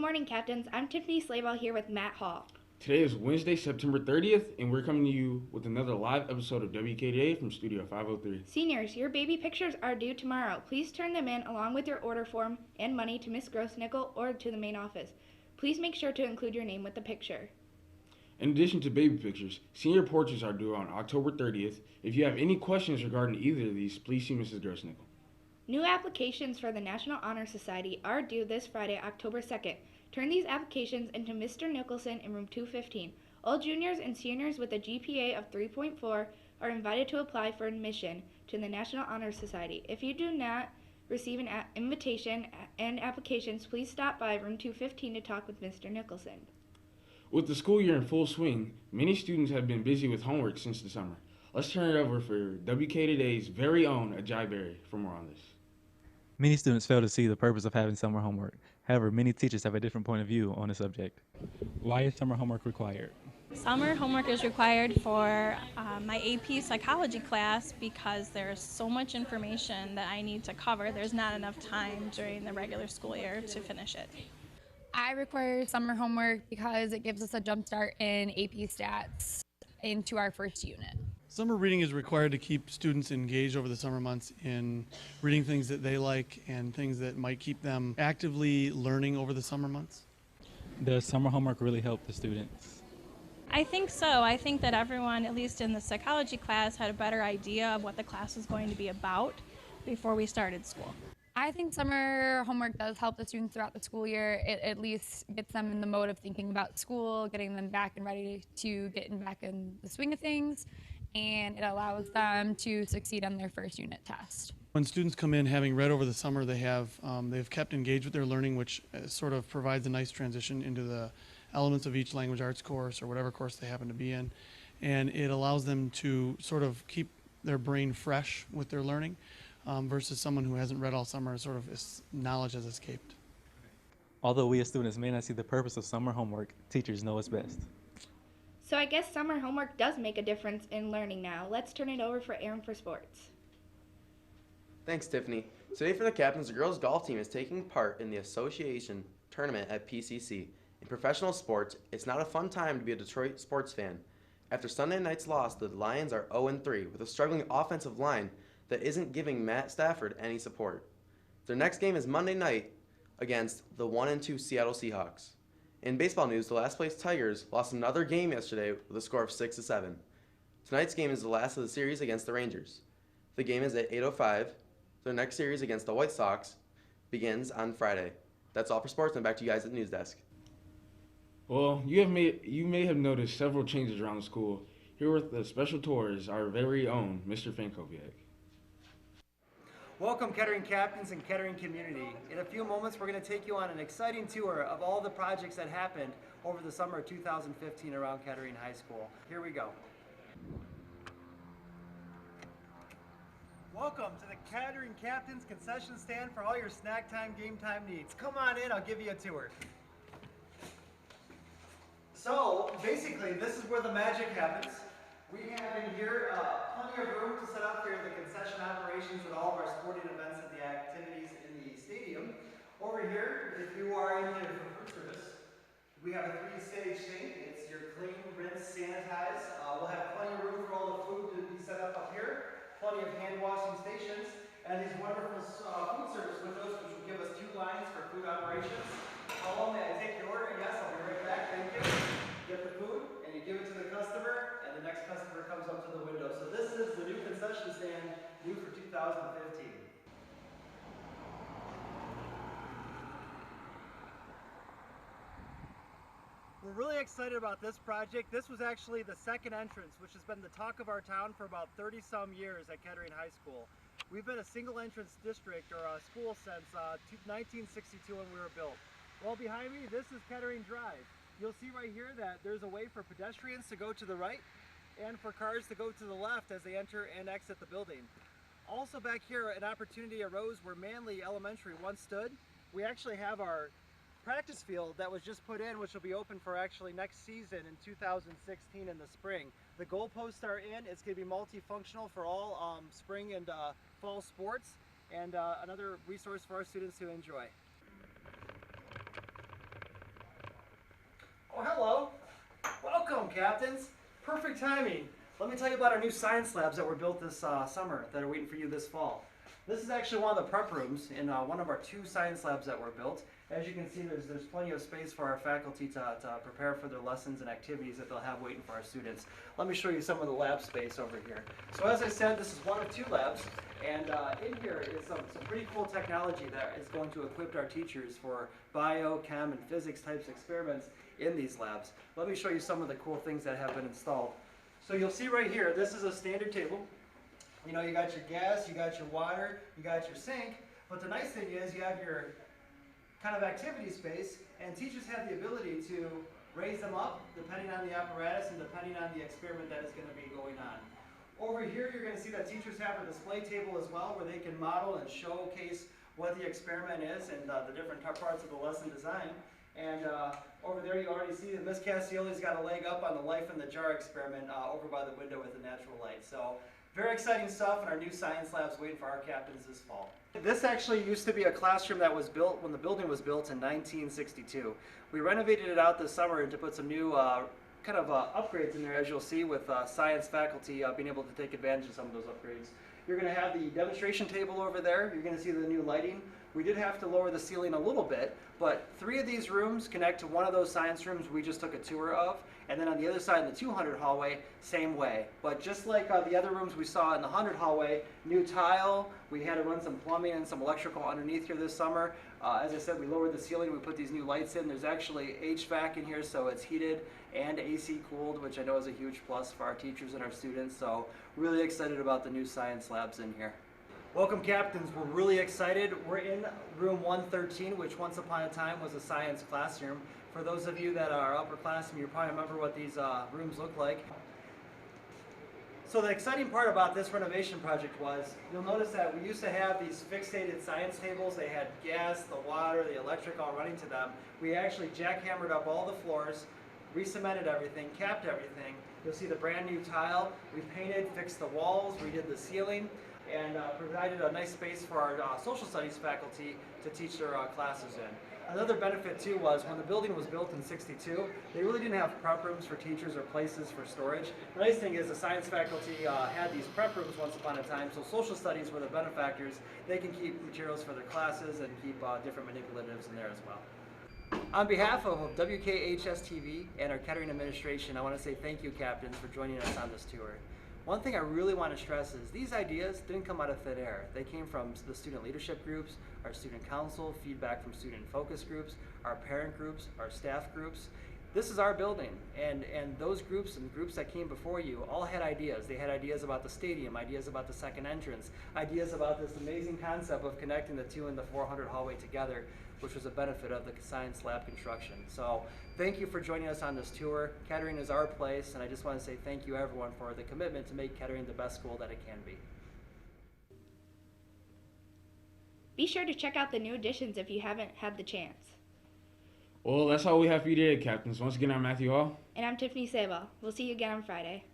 morning, Captains. I'm Tiffany Slayball here with Matt Hall. Today is Wednesday, September 30th, and we're coming to you with another live episode of WKHS from Studio 503. Seniors, your baby pictures are due tomorrow. Please turn them in along with your order form and money to Miss Grossnickel or to the main office. Please make sure to include your name with the picture. In addition to baby pictures, senior portraits are due on October 30th. If you have any questions regarding either of these, please see Mrs. Grossnickel. New applications for the National Honor Society are due this Friday, October 2nd. Turn these applications into Mr. Nicholson in room 215. All juniors and seniors with a GPA of 3.4 are invited to apply for admission to the National Honor Society. If you do not receive an invitation and applications, please stop by room 215 to talk with Mr. Nicholson. With the school year in full swing, many students have been busy with homework since the summer. Let's turn it over for WK Today's very own Ajay Berry for more on this. Many students fail to see the purpose of having summer homework. However, many teachers have a different point of view on the subject. Why is summer homework required? Summer homework is required for my AP psychology class because there's so much information that I need to cover. There's not enough time during the regular school year to finish it. I require summer homework because it gives us a jump start in AP stats into our first unit. Summer reading is required to keep students engaged over the summer months in reading things that they like and things that might keep them actively learning over the summer months. Does summer homework really help the students? I think so. I think that everyone, at least in the psychology class, had a better idea of what the class was going to be about before we started school. I think summer homework does help the students throughout the school year. It at least gets them in the mode of thinking about school, getting them back and ready to get back in the swing of things, and it allows them to succeed on their first unit test. When students come in having read over the summer, they've kept engaged with their learning, which sort of provides a nice transition into the elements of each language arts course or whatever course they happen to be in, and it allows them to sort of keep their brain fresh with their learning. Versus someone who hasn't read all summer, sort of knowledge has escaped. Although we as students may not see the purpose of summer homework, teachers know it's best. So I guess summer homework does make a difference in learning now. Let's turn it over for Aaron for sports. Thanks, Tiffany. Today for the Captains, the girls' golf team is taking part in the association tournament at PCC. In professional sports, it's not a fun time to be a Detroit sports fan. After Sunday night's loss, the Lions are 0-3 with a struggling offensive line that isn't giving Matt Stafford any support. Their next game is Monday night against the 1-2 Seattle Seahawks. In baseball news, the last place Tigers lost another game yesterday with a score of 6-7. Tonight's game is the last of the series against the Rangers. The game is at 8:05. Their next series against the White Sox begins on Friday. That's all for sports, and back to you guys at the news desk. Well, you may have noticed several changes around the school. Here with the special tour is our very own Mr. Fankoviak. Welcome, Kettering Captains and Kettering community. In a few moments, we're going to take you on an exciting tour of all the projects that happened over the summer of 2015 around Kettering High School. Here we go. Welcome to the Kettering Captains concession stand for all your snack time, game time needs. Come on in, I'll give you a tour. So, basically, this is where the magic happens. We have in here plenty of room to set up here the concession operations with all of our sporting events and the activities in the stadium. Over here, if you are in here for food service, we have a 3-stage sink. It's your clean, rinse, sanitize. We'll have plenty of room for all the food to be set up here. Plenty of hand washing stations. And these wonderful food service windows, which will give us 2 lines for food operations. How long may I take your order? Yes, I'll be right back. Thank you. Get the food, and you give it to the customer, and the next customer comes up to the window. So this is the new concession stand, new for 2015. We're really excited about this project. This was actually the second entrance, which has been the talk of our town for about 30-some years at Kettering High School. We've been a single entrance district or a school since 1962 when we were built. Well, behind me, this is Kettering Drive. You'll see right here that there's a way for pedestrians to go to the right and for cars to go to the left as they enter and exit the building. Also back here, an opportunity arose where Manley Elementary once stood. We actually have our practice field that was just put in, which will be open for actually next season in 2016 in the spring. The goalposts are in. It's going to be multifunctional for all spring and fall sports, and another resource for our students to enjoy. Oh, hello. Welcome, captains. Perfect timing. Let me tell you about our new science labs that were built this summer that are waiting for you this fall. This is actually one of the prep rooms in one of our 2 science labs that were built. As you can see, there's plenty of space for our faculty to prepare for their lessons and activities that they'll have waiting for our students. Let me show you some of the lab space over here. So as I said, this is one of 2 labs, and in here is some pretty cool technology that is going to equip our teachers for bio, chem, and physics types experiments in these labs. Let me show you some of the cool things that have been installed. So you'll see right here, this is a standard table. You know, you got your gas, you got your water, you got your sink, but the nice thing is you have your kind of activity space, and teachers have the ability to raise them up depending on the apparatus and depending on the experiment that is going to be going on. Over here, you're going to see that teachers have a display table as well where they can model and showcase what the experiment is and the different parts of the lesson design. And over there you already see that Miss Cassioli's got a leg up on the life in the jar experiment over by the window with the natural light. So very exciting stuff in our new science labs waiting for our captains this fall. This actually used to be a classroom that was built when the building was built in 1962. We renovated it out this summer to put some new upgrades in there, as you'll see, with science faculty being able to take advantage of some of those upgrades. You're going to have the demonstration table over there. You're going to see the new lighting. We did have to lower the ceiling a little bit, but 3 of these rooms connect to one of those science rooms we just took a tour of, and then on the other side in the 200 hallway, same way. But just like the other rooms we saw in the 100 hallway, new tile, we had to run some plumbing and some electrical underneath here this summer. As I said, we lowered the ceiling, we put these new lights in. There's actually HVAC in here, so it's heated and AC cooled, which I know is a huge plus for our teachers and our students. So really excited about the new science labs in here. Welcome, captains. We're really excited. We're in room 113, which once upon a time was a science classroom. For those of you that are upperclassmen, you probably remember what these rooms look like. So the exciting part about this renovation project was, you'll notice that we used to have these fixated science tables. They had gas, the water, the electric all running to them. We actually jackhammered up all the floors, re-cemented everything, capped everything. You'll see the brand new tile. We painted, fixed the walls, redid the ceiling, and provided a nice space for our social studies faculty to teach their classes in. Another benefit too was when the building was built in '62, they really didn't have prep rooms for teachers or places for storage. The nice thing is the science faculty had these prep rooms once upon a time, so social studies were the benefactors. They can keep materials for their classes and keep different manipulatives in there as well. On behalf of WKHS-TV and our Kettering administration, I want to say thank you, captains, for joining us on this tour. One thing I really want to stress is these ideas didn't come out of thin air. They came from the student leadership groups, our student council, feedback from student focus groups, our parent groups, our staff groups. This is our building, and those groups and groups that came before you all had ideas. They had ideas about the stadium, ideas about the second entrance, ideas about this amazing concept of connecting the 2 and the 400 hallway together, which was a benefit of the science lab construction. So thank you for joining us on this tour. Kettering is our place, and I just want to say thank you everyone for the commitment to make Kettering the best school that it can be. Be sure to check out the new additions if you haven't had the chance. Well, that's all we have for you today, captains. Once again, I'm Matthew Hall. And I'm Tiffany Saba. We'll see you again on Friday.